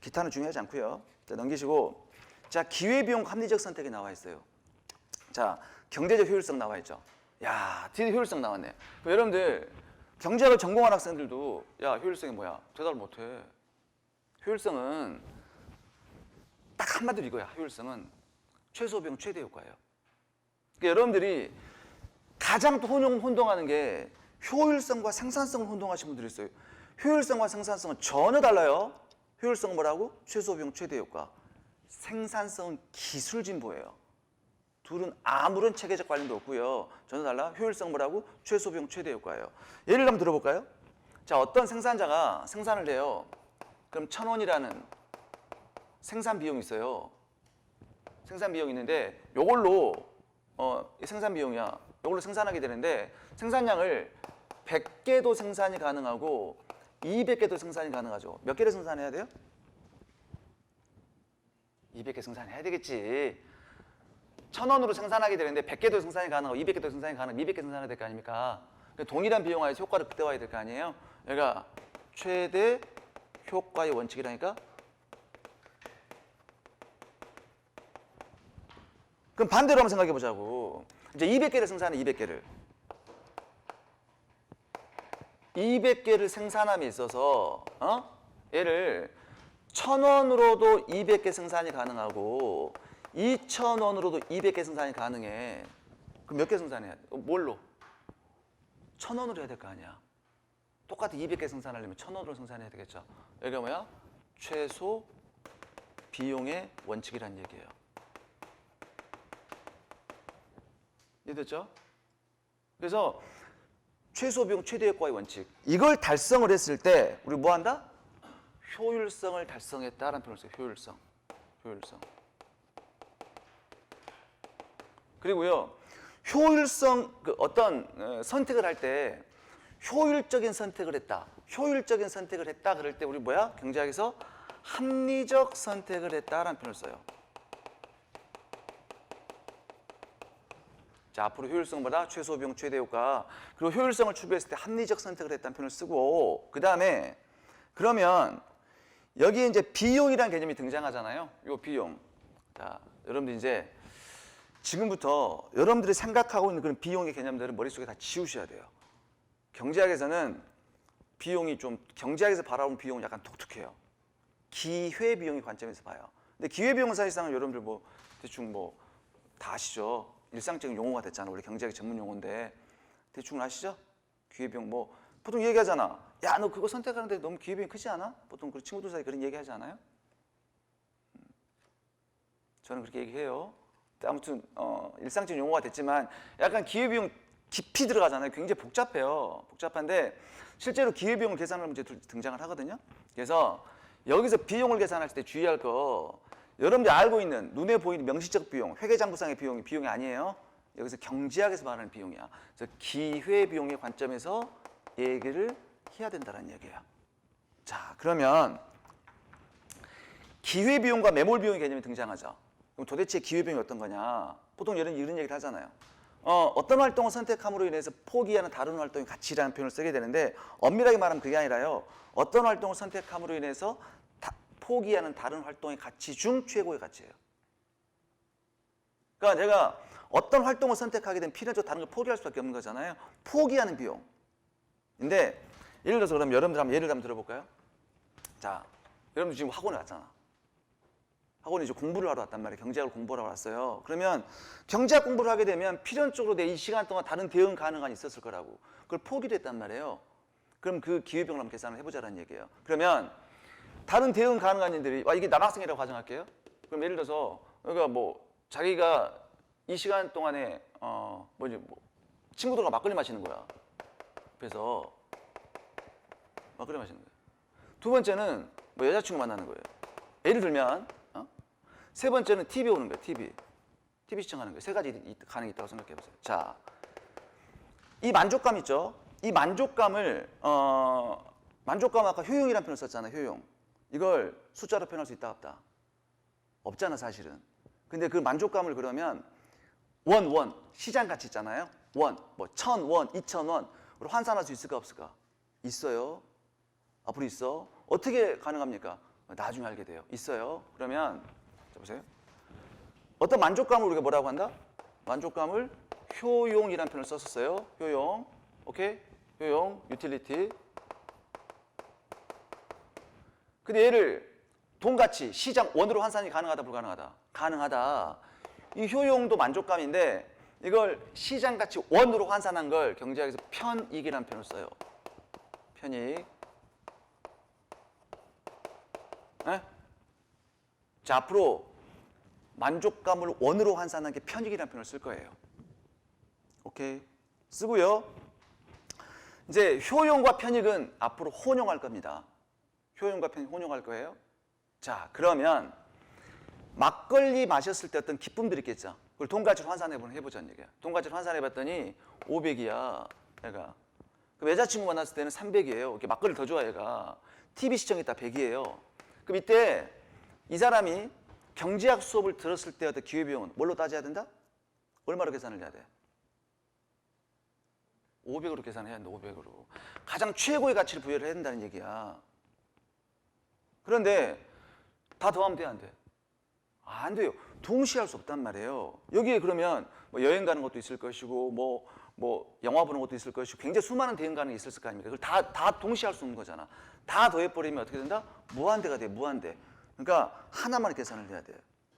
기타는 중요하지 않고요. 자, 넘기시고 자, 기회비용 합리적 선택이 나와 있어요. 자, 경제적 효율성 나와 있죠. 야, 드디어 효율성 나왔네. 여러분들 경제학을 전공한 학생들도 야, 효율성이 뭐야? 대답을 못해. 효율성은 딱 한마디로 이거야. 효율성은 최소 비용 최대 효과예요. 그러니까 여러분들이 가장 또 혼동하는 게 효율성과 생산성을 혼동하시는 분들이 있어요. 효율성과 생산성은 전혀 달라요. 효율성은 뭐라고? 최소 비용 최대 효과. 생산성은 기술 진보예요. 둘은 아무런 체계적 관련도 없고요. 전혀 달라. 효율성 뭐라고? 최소 비용 최대 효과예요. 예를 한번 들어볼까요? 자, 어떤 생산자가 생산을 해요. 그럼 1,000원이라는 생산 비용이 있어요. 생산 비용이 있는데 요걸로 생산 비용이야. 요걸로 생산하게 되는데 생산량을 100개도 생산이 가능하고 200개도 생산이 가능하죠. 몇 개를 생산해야 돼요? 200개 생산해야 되겠지. 1,000원으로 생산하게 되는데 100개도 생산이 가능하고 200개도 생산이 가능하고 200개 생산해야 될 거 아닙니까? 동일한 비용 하에서 효과를 극대화해야 될 거 아니에요? 얘가 최대 효과의 원칙이라니까? 그럼 반대로 한번 생각해 보자고. 이제 200개를 생산해, 200개를. 200개를 생산함에 있어서 얘를 1,000원으로도 200개 생산이 가능하고 2,000원으로도 200개 생산이 가능해. 그럼 몇 개 생산해야 돼? 뭘로? 1,000원으로 해야 될 거 아니야. 똑같이 200개 생산하려면 1,000원으로 생산해야 되겠죠. 여기가 뭐야? 최소 비용의 원칙이란 얘기예요. 이해됐죠? 그래서 최소 비용 최대 효과의 원칙. 이걸 달성을 했을 때 우리 뭐 한다? 효율성을 달성했다라는 표현을 써요. 효율성. 효율성. 그리고요. 효율성 어떤 선택을 할 때 효율적인 선택을 했다. 효율적인 선택을 했다 그럴 때 우리 뭐야? 경제학에서 합리적 선택을 했다라는 표현을 써요. 자, 앞으로 효율성보다 최소 비용 최대 효과. 그리고 효율성을 추구했을 때 합리적 선택을 했다는 표현을 쓰고 그다음에 그러면 여기에 이제 비용이라는 개념이 등장하잖아요. 이 비용. 자, 여러분들 이제 지금부터 여러분들이 생각하고 있는 그런 비용의 개념들을 머릿속에 다 지우셔야 돼요. 경제학에서는 비용이 좀 경제학에서 바라보는 비용은 약간 독특해요. 기회 비용의 관점에서 봐요. 근데 기회 비용은 사실상 여러분들 뭐 대충 뭐 다 아시죠? 일상적인 용어가 됐잖아. 우리 경제학의 전문 용어인데 대충 아시죠? 기회 비용 뭐 보통 얘기하잖아. 야, 너 그거 선택하는데 너무 기회 비용이 크지 않아? 보통 그 친구들 사이 그런 얘기하지 않아요? 저는 그렇게 얘기해요. 아무튼 일상적인 용어가 됐지만 약간 기회비용 깊이 들어가잖아요. 굉장히 복잡해요. 복잡한데 실제로 기회비용을 계산하는 문제 등장을 하거든요. 그래서 여기서 비용을 계산할 때 주의할 거 여러분들이 알고 있는 눈에 보이는 명시적 비용, 회계장부상의 비용이 아니에요. 여기서 경제학에서 말하는 비용이야. 그래서 기회비용의 관점에서 얘기를 해야 된다는 얘기예요. 자, 그러면 기회비용과 매몰비용의 개념이 등장하죠. 그럼 도대체 기회비용이 어떤 거냐? 보통 이런 얘기를 하잖아요. 어떤 활동을 선택함으로 인해서 포기하는 다른 활동의 가치라는 표현을 쓰게 되는데 엄밀하게 말하면 그게 아니라요. 어떤 활동을 선택함으로 인해서 포기하는 다른 활동의 가치 중 최고의 가치예요. 그러니까 내가 어떤 활동을 선택하게 되면 필연적으로 다른 걸 포기할 수밖에 없는 거잖아요. 포기하는 비용. 근데 예를 들어서 그럼 여러분들 예를 들어볼까요? 자, 여러분들 지금 학원에 왔잖아. 학원에 이제 공부를 하러 왔단 말이에요. 경제학을 공부하러 왔어요. 그러면 경제학 공부를 하게 되면 필연적으로 내 이 시간 동안 다른 대응 가능한 있었을 거라고. 그걸 포기를 했단 말이에요. 그럼 그 기회비용을 한번 계산을 해보자는 얘기예요. 그러면 다른 대응 가능한 일들이 이게 남학생이라고 가정할게요. 그럼 예를 들어서 그러니까 뭐 자기가 이 시간 동안에 친구들과 막걸리 마시는 거야. 그래서 막걸리 마시는 거예요. 두 번째는 뭐 여자친구 만나는 거예요. 예를 들면 세 번째는 TV 오는 거예요. TV 시청하는 거예요. 세 가지 가능이 있다고 생각해 보세요. 자, 이 만족감 있죠? 이 만족감을 만족감 아까 효용이라는 표현을 썼잖아요. 효용. 이걸 숫자로 표현할 수 있다 없다? 없잖아 사실은. 근데 그 만족감을 그러면 원 시장 가치 있잖아요. 뭐 1,000원, 2,000원으로 환산할 수 있을까 없을까? 있어요. 앞으로 있어. 어떻게 가능합니까? 나중에 알게 돼요. 있어요. 그러면 자 보세요. 어떤 만족감을 우리가 뭐라고 한다? 만족감을 효용이라는 표현을 썼었어요. 효용. 오케이? 효용, 유틸리티. 근데 얘를 돈가치, 시장 원으로 환산이 가능하다, 불가능하다? 가능하다. 이 효용도 만족감인데 이걸 시장 가치 원으로 환산한 걸 경제학에서 편익이라는 표현을 써요. 편익. 네? 자, 앞으로 만족감을 원으로 환산한 게 편익이라는 표현을 쓸 거예요. 오케이? 쓰고요. 이제 효용과 편익은 앞으로 혼용할 겁니다. 효용과 편익 혼용할 거예요. 자, 그러면 막걸리 마셨을 때 어떤 기쁨들이 있겠죠. 그걸 돈가치로 해보자는 얘기야. 돈가치로 환산해봤더니 500이야, 얘가. 그럼 여자친구 만났을 때는 300이에요. 이렇게 막걸리를 더 좋아, 얘가. TV 시청했다 100이에요. 그럼 이때 이 사람이 경제학 수업을 들었을 때 어떤 기회비용은 뭘로 따져야 된다? 얼마로 계산을 해야 돼? 500으로 계산해야 된다, 500으로. 가장 최고의 가치를 부여를 해야 된다는 얘기야. 그런데 다 더하면 돼, 안 돼? 안 돼요. 동시에 할 수 없단 말이에요. 여기에 그러면 뭐 여행 가는 것도 있을 것이고 뭐 영화 보는 것도 있을 것이고 굉장히 수많은 대응 가능이 있을 거 아닙니까? 그걸 다 동시에 할 수 없는 거잖아. 다 더해버리면 어떻게 된다? 무한대가 돼, 무한대. 그러니까 하나만 계산을 해야 돼요.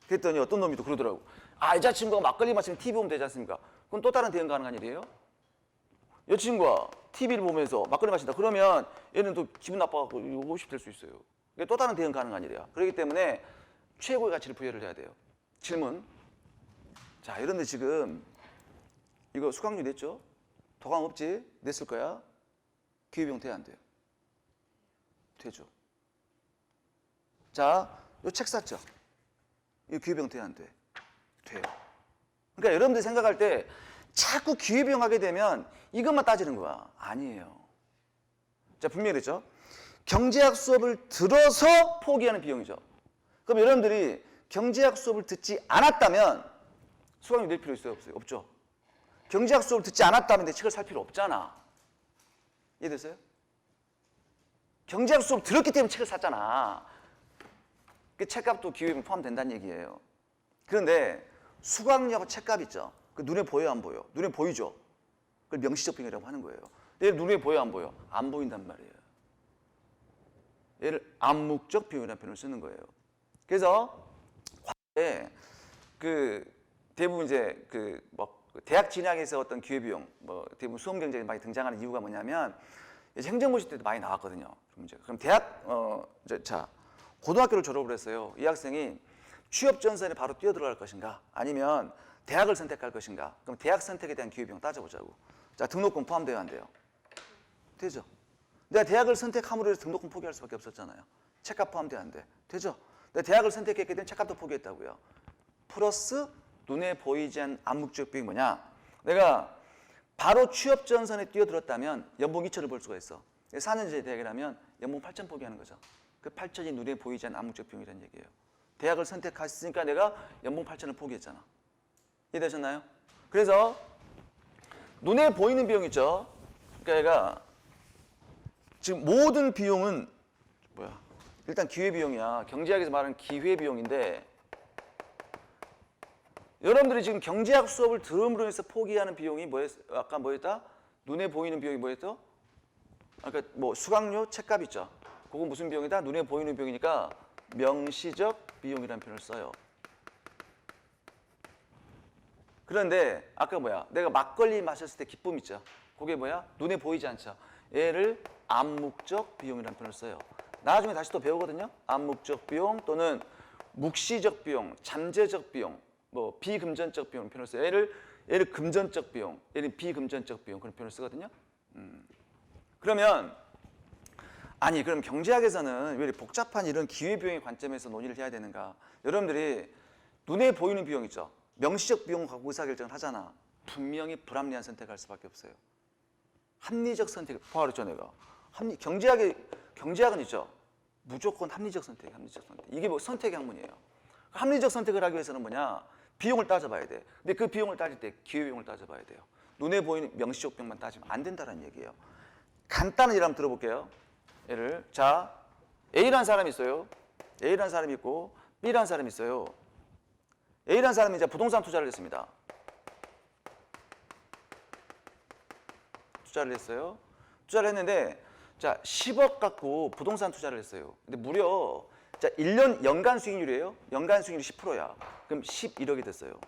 그랬더니 어떤 놈이 또 그러더라고. 여자친구가 막걸리 마시면 TV 보면 되지 않습니까? 그건 또 다른 대응 가능한 일이에요? 여자친구가 TV를 보면서 막걸리 마신다. 그러면 얘는 또 기분 나빠갖고 50 될 수 있어요. 이게 또 다른 대응 가능한 일이야. 그렇기 때문에 최고의 가치를 부여를 해야 돼요. 질문. 자, 이런데 지금 이거 수강료 냈죠? 도감 없지? 냈을 거야? 기회비용 돼, 안 돼요? 되죠. 자, 요 책 샀죠? 이 기회비용 돼, 안 돼? 돼요. 그러니까 여러분들이 생각할 때 자꾸 기회비용 하게 되면 이것만 따지는 거야. 아니에요. 자, 분명히 그랬죠? 경제학 수업을 들어서 포기하는 비용이죠. 그럼 여러분들이 경제학 수업을 듣지 않았다면 수강료 낼 필요 있어요? 없어요? 없죠. 경제학 수업을 듣지 않았다면 내 책을 살 필요 없잖아. 이해됐어요? 경제학 수업 들었기 때문에 책을 샀잖아. 그 책값도 기회비용 포함된다는 얘기예요. 그런데 수강료하고 책값 있죠. 그 눈에 보여요, 안 보여? 눈에 보이죠. 그걸 명시적 비용이라고 하는 거예요. 얘 눈에 보여, 안 보여? 안 보인단 말이에요. 얘를 암묵적 비용이라는 표현을 쓰는 거예요. 그래서 과거에 그 대부분 이제 대학 진학에서 어떤 기회비용, 대부분 수험 경쟁에 많이 등장하는 이유가 뭐냐면 이제 행정고시 때도 많이 나왔거든요. 그럼 대학 고등학교를 졸업을 했어요. 이 학생이 취업 전선에 바로 뛰어들어갈 것인가, 아니면 대학을 선택할 것인가? 그럼 대학 선택에 대한 기회비용 따져보자고. 자, 등록금 포함돼야 안 돼요? 되죠. 내가 대학을 선택함으로 해서 등록금 포기할 수밖에 없었잖아요. 책값 포함돼야 안 돼? 되죠. 내가 대학을 선택했기 때문에 책값도 포기했다고요. 플러스 눈에 보이지 않는 암묵적 비용이 뭐냐? 내가 바로 취업 전선에 뛰어들었다면 연봉 2천을 벌 수가 있어. 4년제 대학이라면 연봉 8천 포기하는 거죠. 그 8천이 눈에 보이지 않는 암묵적 비용이라는 얘기예요. 대학을 선택했으니까 내가 연봉 8천을 포기했잖아. 이해되셨나요? 그래서 눈에 보이는 비용 있죠. 그러니까 얘가 지금 모든 비용은 일단 기회비용이야. 경제학에서 말하는 기회비용인데, 여러분들이 지금 경제학 수업을 들음으로 해서 포기하는 비용이 아까 뭐였다? 눈에 보이는 비용이 뭐였죠? 아까 수강료, 책값 있죠. 그거 무슨 비용이다? 눈에 보이는 비용이니까 명시적 비용이라는 표현을 써요. 그런데 아까 내가 막걸리 마셨을 때 기쁨 있죠. 그게 눈에 보이지 않죠. 얘를 암묵적 비용이라는 표현을 써요. 나중에 다시 또 배우거든요. 암묵적 비용 또는 묵시적 비용, 잠재적 비용, 비금전적 비용 표현을 써요. 얘를 금전적 비용, 얘를 비금전적 비용 그런 표현을 쓰거든요. 그러면 그럼 경제학에서는 왜 이렇게 복잡한 이런 기회비용의 관점에서 논의를 해야 되는가? 여러분들이 눈에 보이는 비용 있죠. 명시적 비용을 갖고 의사결정을 하잖아. 분명히 불합리한 선택을 할 수밖에 없어요. 합리적 선택, 그랬죠 내가. 경제학은 있죠. 무조건 합리적 선택, 합리적 선택. 이게 선택의 학문이에요. 합리적 선택을 하기 위해서는 비용을 따져봐야 돼. 근데 그 비용을 따질 때 기회비용을 따져봐야 돼요. 눈에 보이는 명시적 비용만 따지면 안 된다는 얘기예요. 간단한 예를 한번 들어볼게요. A라는 사람이 있어요. A라는 사람이 있고 B라는 사람이 있어요. A라는 사람이 이제 부동산 투자를 했습니다. 투자를 했어요. 투자를 했는데 10억 갖고 부동산 투자를 했어요. 근데 무려 1년 연간 수익률이에요. 연간 수익률이 10%야. 그럼 11억이 됐어요.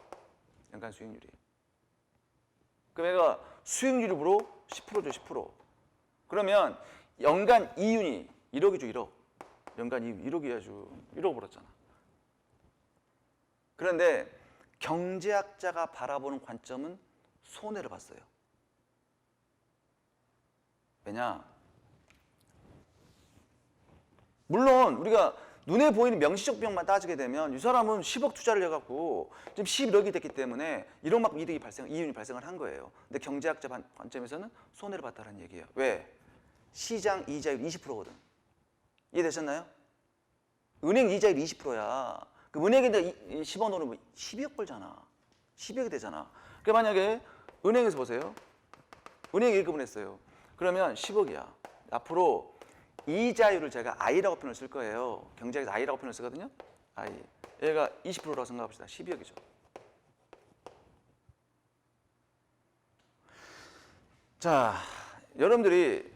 연간 수익률이. 그럼 얘가 수익률이 무려 10%죠, 10%. 그러면 연간 이윤이 1억이죠, 1억. 연간 이윤 1억이야죠. 1억 벌었잖아. 그런데 경제학자가 바라보는 관점은 손해를 봤어요. 왜냐? 물론 우리가 눈에 보이는 명시적 비용만 따지게 되면 이 사람은 10억 투자를 해갖고 지금 11억이 됐기 때문에 1억만큼 이윤이 발생을 한 거예요. 근데 경제학자 관점에서는 손해를 봤다는 얘기예요. 왜? 시장 이자율 20%거든. 이해되셨나요? 은행 이자율 20%야. 그 은행에다 10억 넣으면 12억 벌잖아. 12억이 되잖아. 그러니까 만약에 은행에서 보세요. 은행에 1급을 했어요. 그러면 10억이야. 앞으로 이자율을 제가 I라고 표현을 쓸 거예요. 경제학에서 I라고 표현을 쓰거든요. I. 얘가 20%라고 생각합시다. 12억이죠. 여러분들이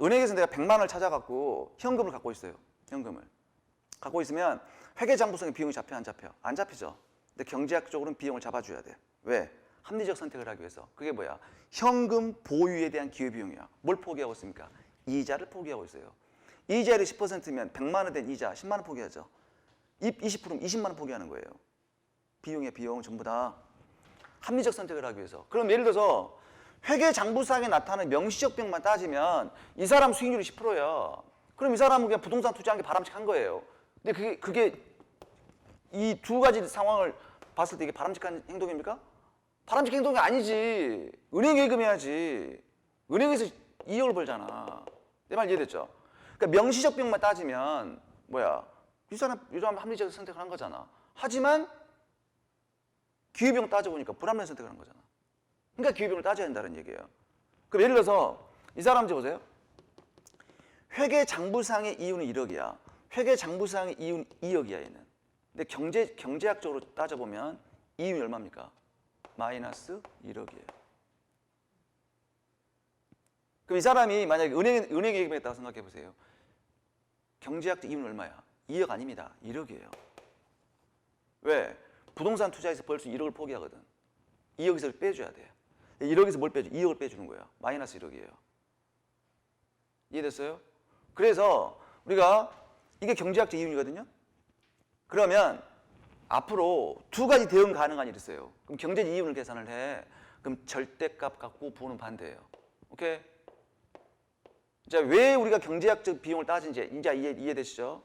은행에서 내가 100만 원을 찾아갖고 현금을 갖고 있어요. 현금을. 갖고 있으면 회계장부성의 비용이 잡혀 안 잡혀? 안 잡히죠. 근데 경제학적으로는 비용을 잡아줘야 돼. 왜? 합리적 선택을 하기 위해서. 그게 뭐야? 현금 보유에 대한 기회비용이야. 뭘 포기하고 있습니까? 이자를 포기하고 있어요. 이자율이 10%면 100만 원 된 이자 10만 원 포기하죠. 20%면 20만 원 포기하는 거예요. 비용의 비용 전부 다 합리적 선택을 하기 위해서. 그럼 예를 들어서 회계 장부상에 나타나는 명시적 비용만 따지면 이 사람 수익률이 10%야. 그럼 이 사람은 그냥 부동산 투자한 게 바람직한 거예요. 근데 그게 이 두 가지 상황을 봤을 때 이게 바람직한 행동입니까? 바람직한 행동이 아니지. 은행 예금해야지. 은행에서 2억을 벌잖아. 내 말 이해됐죠? 그러니까 명시적 비용만 따지면 뭐야? 이 사람 합리적 선택을 한 거잖아. 하지만 기회비용 따져보니까 불합리한 선택을 한 거잖아. 그러니까 기회비용을 따져야 된다는 얘기예요. 그럼 예를 들어서 이 사람 좀 보세요. 회계 장부상의 이윤은 1억이야. 회계 장부상의 이윤 2억이야 얘는. 근데 경제학적으로 따져보면 이윤이 얼마입니까? 마이너스 1억이에요. 그럼 이 사람이 만약에 은행 예금했다고 생각해 보세요. 경제학적 이윤은 얼마야? 2억 아닙니다. 1억이에요. 왜? 부동산 투자에서 벌 수 1억을 포기하거든. 2억에서 빼줘야 돼. 1억에서 뭘 빼줘? 2억을 빼주는 거야. 마이너스 1억이에요. 이해됐어요? 그래서 우리가 이게 경제학적 이윤이거든요. 그러면 앞으로 두 가지 대응 가능한 일이 있어요. 그럼 경제적 이윤을 계산을 해. 그럼 절대값 갖고 부호는 반대예요. 오케이? 자, 왜 우리가 경제학적 비용을 따진지 이제 이해되시죠?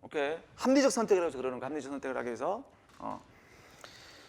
오케이? 합리적 선택을 해서 그러는 거. 합리적 선택을 하기 위해서.